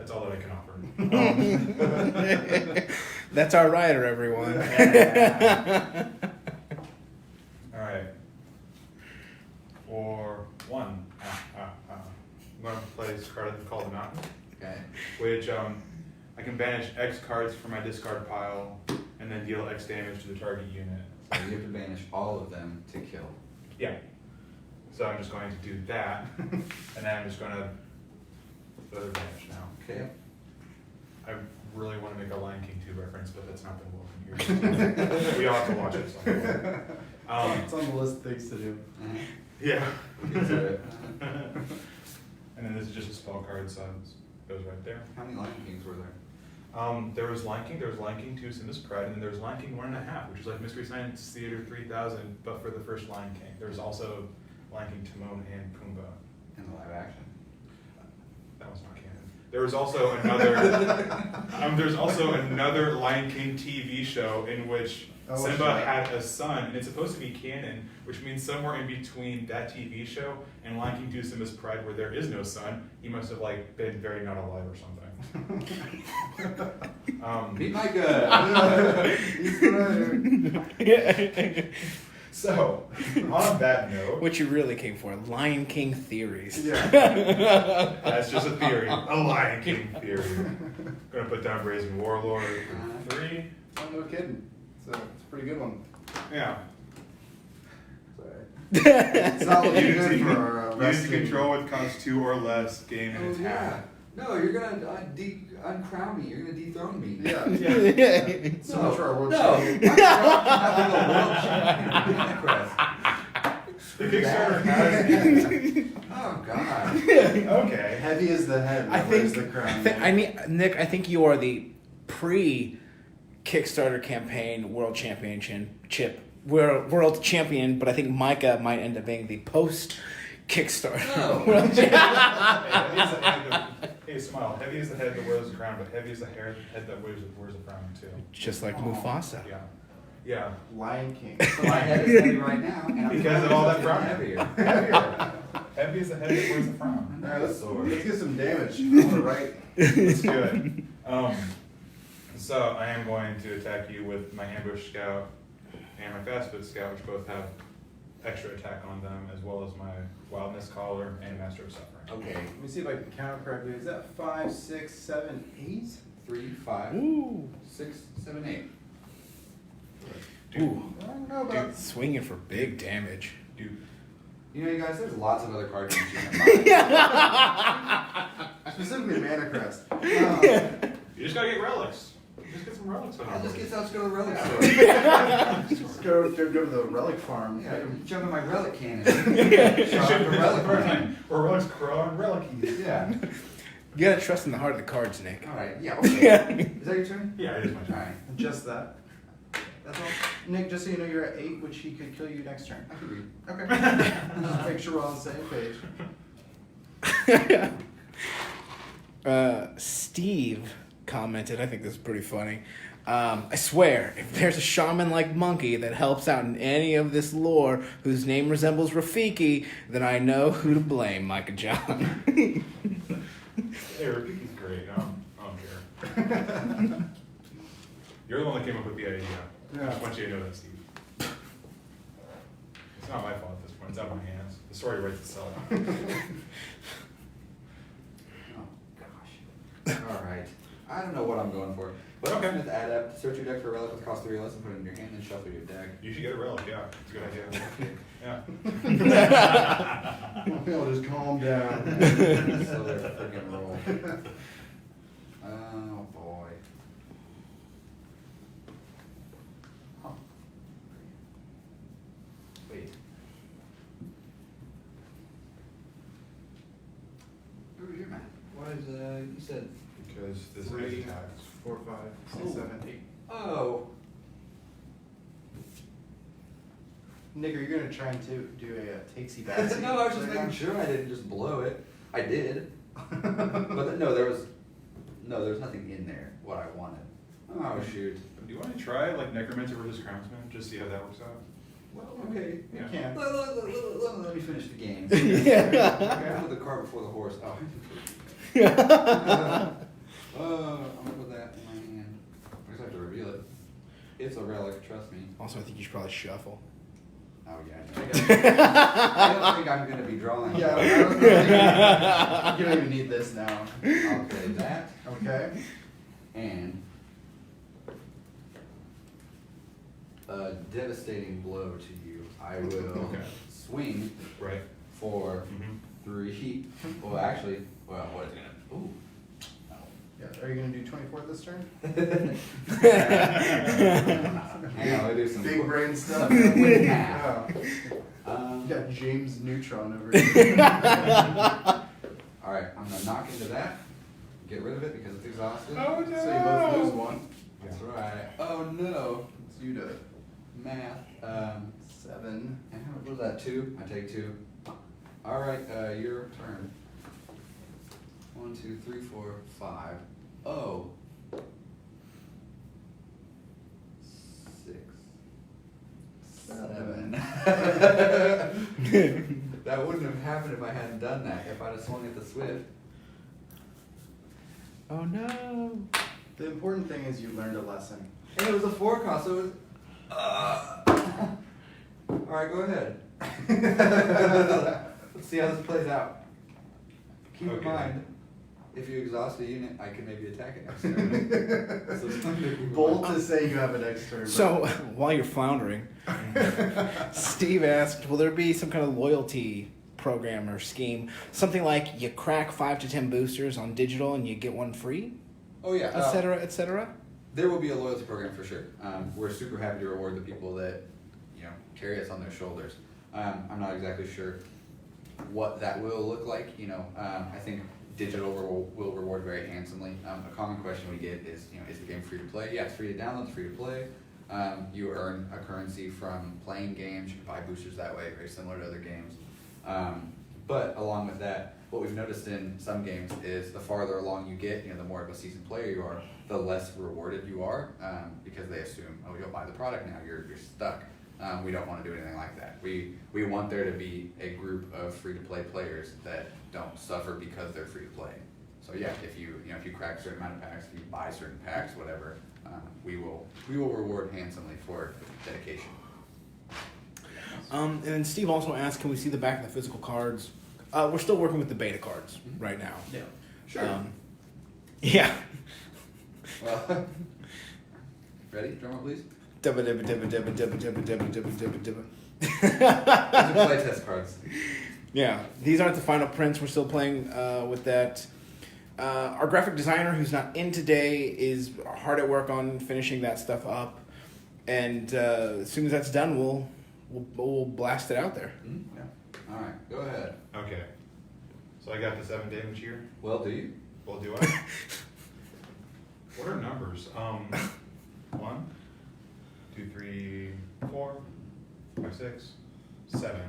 S4: That's all that I can offer.
S2: That's our rider, everyone.
S4: All right. For one, I'm going to play this card called the Mountain,
S1: Okay.
S4: which I can banish X cards from my discard pile and then deal X damage to the target unit.
S1: So you have to banish all of them to kill.
S4: Yeah. So I'm just going to do that, and then I'm just going to further damage now.
S1: Okay.
S4: I really want to make a Lion King 2 reference, but that's not been welcome here. We all have to watch it. So
S3: It's on the list of things to do.
S4: yeah.
S1: Consider it.
S4: And then this is just a spell card, so it goes right there.
S1: How many Lion Kings were there?
S4: There was Lion King, 2, Simba's Pride, and then there was Lion King 1.5, which is like Mystery Science Theater 3000, but for the first Lion King. There was also Lion King Timon and Pumbaa.
S1: In the live action.
S4: That was not canon. There was also another. There's also another Lion King TV show in which Simba had a son, and it's supposed to be canon, which means somewhere in between that TV show and Lion King 2, Simba's Pride, where there is no son, he must have like been very not alive or something.
S1: Meet Micah!
S4: So, on that note,
S2: What you really came for, Lion King theories.
S3: Yeah.
S4: that's just a theory, a Lion King theory. Gonna put down Brazen Warlord for 3.
S3: Oh, no kidding. It's a pretty good one.
S4: Yeah.
S3: It's not looking good for our
S4: Use
S3: wrestling.
S4: control with cost 2 or less, gain an
S1: Oh,
S4: attack.
S1: yeah. No, you're gonna uncrown me. You're gonna dethrone me.
S3: Yeah. So
S1: No,
S3: much for our world
S1: no.
S3: champion.
S1: I'm the world champion of Manacrest.
S4: The Kickstarter has.
S1: Oh God.
S4: Okay.
S3: Heavy is the head.
S2: I
S3: Where's
S2: think,
S3: the crown?
S2: Nick, I think you are the pre-Kickstarter campaign world champion, but I think Micah might end up being the post-Kickstarter
S1: No.
S2: world champion.
S4: Hey, smile. Heavy is the head that wears the crown, but heavy is the head that wears the crown too.
S2: Just like Mufasa.
S4: Yeah. Yeah.
S3: Lion King.
S1: So my head is heavy right now, and I'm
S4: Because of all that
S1: getting
S4: crown.
S1: heavier.
S4: Heavier. Heavy is the head that wears the crown.
S3: All right, let's get some damage. On the right.
S4: Let's do it. So I am going to attack you with my ambush scout and my fast foot scout, which both have extra attack on them, as well as my wildness collar and master of suffering.
S1: Okay.
S3: Let me see if I can count correctly. Is that 5, 6, 7, 8?
S1: 3, 5,
S2: Ooh.
S1: 6, 7, 8.
S2: Ooh.
S3: I don't know about.
S2: Swinging for big damage.
S4: Dude.
S1: You know, you guys, there's lots of other card games you can buy.
S3: Specifically Manacrest.
S4: You just gotta get relics. Just get some relics on
S1: I'll just
S4: it.
S1: get let's go to the relic store.
S3: Just go to the relic farm.
S1: Yeah, jump in my relic cannon.
S4: You
S1: Shove
S4: should
S1: the relic cannon.
S4: or relics crawl on relicies.
S1: Yeah.
S2: You gotta trust in the heart of the cards, Nick.
S1: All right. Yeah. Okay. Is that your turn?
S4: Yeah, it is my
S1: All
S4: turn.
S1: right.
S3: Just that. That's all. Nick, just so you know, you're at 8, which he could kill you next turn.
S1: I can read.
S3: Okay. Just make sure we're on the same page.
S2: Steve commented, I think this is pretty funny. I swear, if there's a shaman-like monkey that helps out in any of this lore whose name resembles Rafiki, then I know who to blame, Micah John.
S4: Hey, Rafiki's great. I don't care. You're the one that came up with the idea. I just want you to know that, Steve. It's not my fault at this point. It's out of my hands. The story writes itself.
S1: Oh gosh. All right. I don't know what I'm going for. But
S4: Okay.
S1: okay. With adept, search your deck for a relic with cost 3 or less and put it in your hand and shuffle your deck.
S4: You should get a relic, yeah. It's a good idea. Yeah.
S3: I'll just calm down.
S1: So they're freaking roll. Oh boy. Huh. Wait. Where was your math? What is you said?
S4: Because this
S3: 3,
S4: is attacks.
S3: 4, 5, 6, 7, 8.
S1: Oh.
S3: Nick, are you gonna try and do a takesy backsy?
S1: No, I was just making sure I didn't just blow it. I did. But no, there was nothing in there, what I wanted. Oh shoot.
S4: Do you want to try like Necromancer versus Crownsman? Just see how that works out.
S1: Well, okay.
S3: You
S4: Yeah.
S3: can.
S1: Let me finish the game.
S2: Yeah.
S1: Okay, put the cart before the horse. Oh. I'm gonna put that in my hand. I just have to reveal it. It's a relic, trust me.
S2: Also, I think you should probably shuffle.
S1: Oh yeah. I don't think I'm gonna be drawing.
S3: Yeah, I don't think you don't even need this now.
S1: I'll play that
S3: Okay.
S1: and a devastating blow to you. I will
S4: Okay.
S1: swing
S4: Right.
S1: for
S4: Mhm.
S1: 3. Well, actually, what is it gonna? Ooh.
S3: Yeah. Are you gonna do 24 this turn?
S1: Hang on, let me do some
S3: Big brain stuff.
S1: With math.
S3: You got James Neutron over here.
S1: All right, I'm gonna knock into that. Get rid of it because it's exhausted.
S4: Oh no!
S3: So you both lose one.
S1: That's right. Oh no.
S3: It's you to
S1: Math.
S3: 7.
S1: And how much was that? 2? I take 2. All right, your turn. 1, 2, 3, 4, 5. Oh. 6, 7. That wouldn't have happened if I hadn't done that. If I'd have swung at the Swift.
S2: Oh no.
S3: The important thing is you learned a lesson.
S1: And it was a 4 cost, so it was. All right, go ahead. Let's see how this plays out. Keep in
S4: Okay.
S1: mind, if you exhaust a unit, I can maybe attack it next turn. So something to keep in
S3: Bold
S1: mind.
S3: to say you have an next turn.
S2: So, while you're floundering, Steve asked, will there be some kind of loyalty program or scheme? Something like you crack 5 to 10 boosters on digital and you get one free,
S1: Oh yeah,
S2: et cetera, et cetera?
S1: there will be a loyalty program for sure. We're super happy to reward the people that carry us on their shoulders. I'm not exactly sure what that will look like. I think digital will reward very handsomely. A common question we get is the game free to play? Yeah, it's free to download, it's free to play. You earn a currency from playing games. You can buy boosters that way, very similar to other games. But along with that, what we've noticed in some games is the farther along you get, the more of a seasoned player you are, the less rewarded you are, because they assume, oh, you'll buy the product now, you're stuck. We don't want to do anything like that. We want there to be a group of free-to-play players that don't suffer because they're free-to-play. So yeah, if you crack a certain amount of packs, if you buy certain packs, whatever, we will reward handsomely for dedication.
S2: And then Steve also asked, can we see the back of the physical cards? We're still working with the beta cards right now.
S3: Yeah.
S1: Sure.
S2: Yeah.
S1: Well, ready? Drum roll, please.
S2: Dibba dibba dibba dibba dibba dibba dibba dibba dibba dibba.
S1: These are playtest cards.
S2: Yeah, these aren't the final prints. We're still playing with that. Our graphic designer, who's not in today, is hard at work on finishing that stuff up. And as soon as that's done, we'll blast it out there.
S1: Mm-hmm. Yeah. All right, go ahead.
S4: Okay. So I got the 7 damage here.
S1: Well, do you?
S4: Well, do I? What are numbers? 1, 2, 3, 4, 5, 6, 7.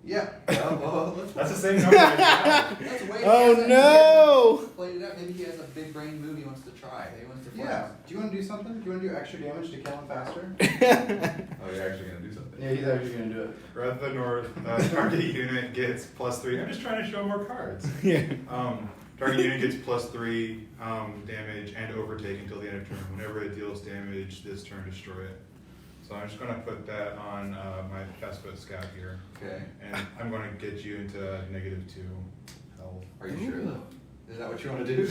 S1: Yeah. Well, let's
S4: That's the same number.
S1: Let's wait.
S2: Oh no!
S1: Played it out. Maybe he has a big brain move he wants to try. He wants to play.
S3: Yeah. Do you want to do something? Do you want to do extra damage to kill him faster?
S1: Oh, you're actually gonna do something.
S3: Yeah, he's actually going to do it.
S4: Rather than target unit gets +3. I'm just trying to show more cards.
S2: Yeah.
S4: Target unit gets +3 damage and overtake until the end of turn. Whenever it deals damage, this turn destroy it. So I'm just going to put that on my fast foot scout here.
S1: Okay.
S4: And I'm going to get you into -2 health.
S1: Are you sure though? Is that what you want to do?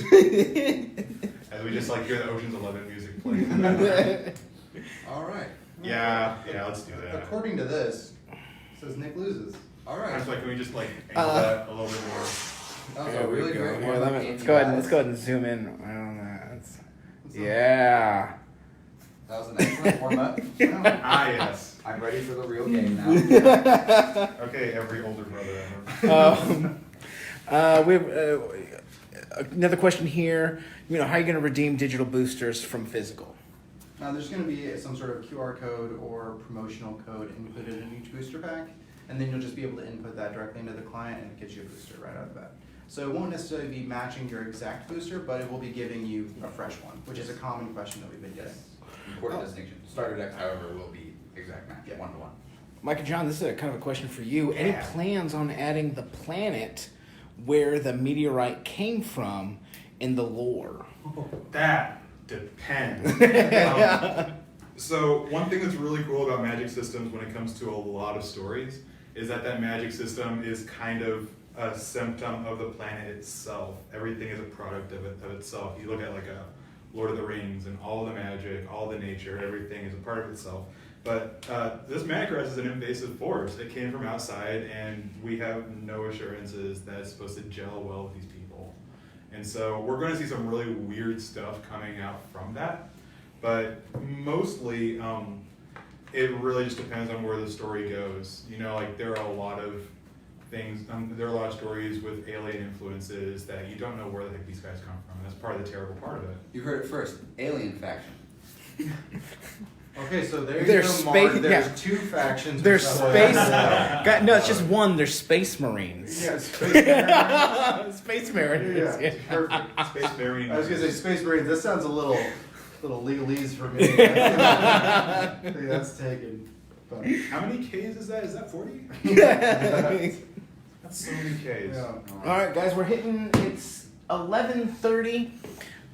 S4: As we just hear the Ocean's 11 music playing in the background.
S1: All right.
S4: Yeah, let's do that.
S3: According to this, it says Nick loses.
S1: All
S4: I
S1: right.
S4: was like, can we just angle that a little bit more?
S1: That was
S2: There
S1: a
S2: we
S1: really
S2: go.
S1: great
S2: Here,
S1: one.
S2: let's go ahead and zoom in on that. Yeah.
S1: That was an excellent warm up.
S4: Yes.
S1: I'm ready for the real game now.
S4: Okay, every older brother ever.
S2: We have another question here. How are you going to redeem digital boosters from physical?
S3: There's going to be some sort of QR code or promotional code included in each booster pack, and then you'll just be able to input that directly into the client and it gets you a booster right out of that. So it won't necessarily be matching your exact booster, but it will be giving you a fresh one, which is a common question that we've been getting.
S1: Important distinction. Starter decks, however, will be exact match, 1-to-1.
S2: Micah John, this is a kind of a question for you.
S3: Yeah.
S2: Any plans on adding the planet where the meteorite came from in the lore?
S4: That depends. So one thing that's really cool about magic systems when it comes to a lot of stories is that magic system is kind of a symptom of the planet itself. Everything is a product of itself. You look at like a Lord of the Rings and all the magic, all the nature, everything is a part of itself. But this Manacrest is an invasive force. It came from outside, and we have no assurances that it's supposed to gel well with these people. And so we're going to see some really weird stuff coming out from that. But mostly, it really just depends on where the story goes. You know, like there are a lot of things, there are a lot of stories with alien influences that you don't know where the heck these guys come from. That's part of the terrible part of it.
S1: You heard it first. Alien faction.
S3: Okay, so there you
S2: There's
S3: go, Mark.
S2: space-
S3: There's
S2: yeah.
S3: 2 factions.
S2: There's
S3: or
S2: space.
S3: something.
S2: No, it's just one. There's Space Marines.
S3: Yeah, Space Marines.
S2: Space Marines.
S3: Yeah, perfect.
S4: Space Marine.
S3: I was gonna say Space Marines. That sounds a little legalese for me. I think that's taken. But,
S4: How many Ks is that? Is that 40? That's so many Ks.
S3: yeah.
S2: All right, guys, we're hitting. It's 11:30.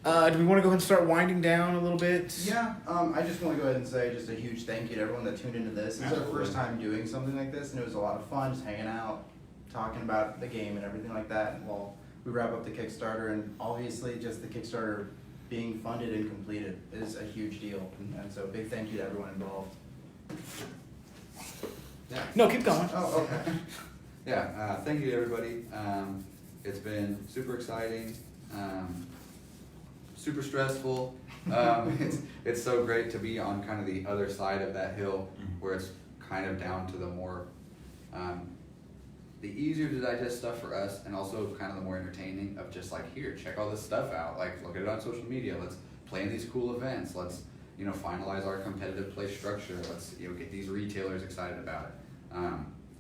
S2: Do we want to go ahead and start winding down a little bit?
S3: Yeah, I just want to go ahead and say just a huge thank you to everyone that tuned into this. This is our
S4: Absolutely.
S3: first time doing something like this, and it was a lot of fun just hanging out, talking about the game and everything like that. And while we wrap up the Kickstarter, and obviously just the Kickstarter being funded and completed is a huge deal. And so big thank you to everyone involved.
S1: Yeah.
S2: No, keep going.
S3: Oh, okay.
S1: Yeah, thank you to everybody. It's been super exciting, super stressful. It's so great to be on kind of the other side of that hill where it's kind of down to the more, the easier to digest stuff for us, and also kind of the more entertaining of just like, here, check all this stuff out. Like, look at it on social media. Let's play in these cool events. Let's, you know, finalize our competitive play structure. Let's, you know, get these retailers excited about it.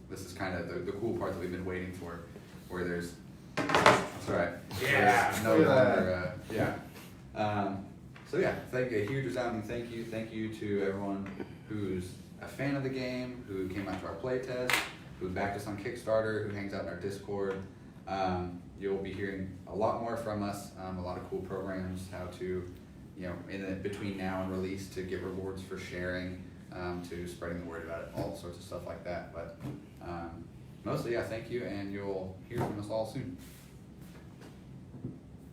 S1: This is kind of the cool part that we've been waiting for, where there's, that's right.
S4: Yeah.
S1: There's no
S3: Look at
S1: longer, yeah. So yeah, a huge resounding thank you. Thank you to everyone who's a fan of the game, who came out to our playtest, who backed us on Kickstarter, who hangs out in our Discord. You'll be hearing a lot more from us, a lot of cool programs, how to, you know, between now and release, to get rewards for sharing, to spreading the word about it, all sorts of stuff like that. But mostly, yeah, thank you, and you'll hear from us all soon.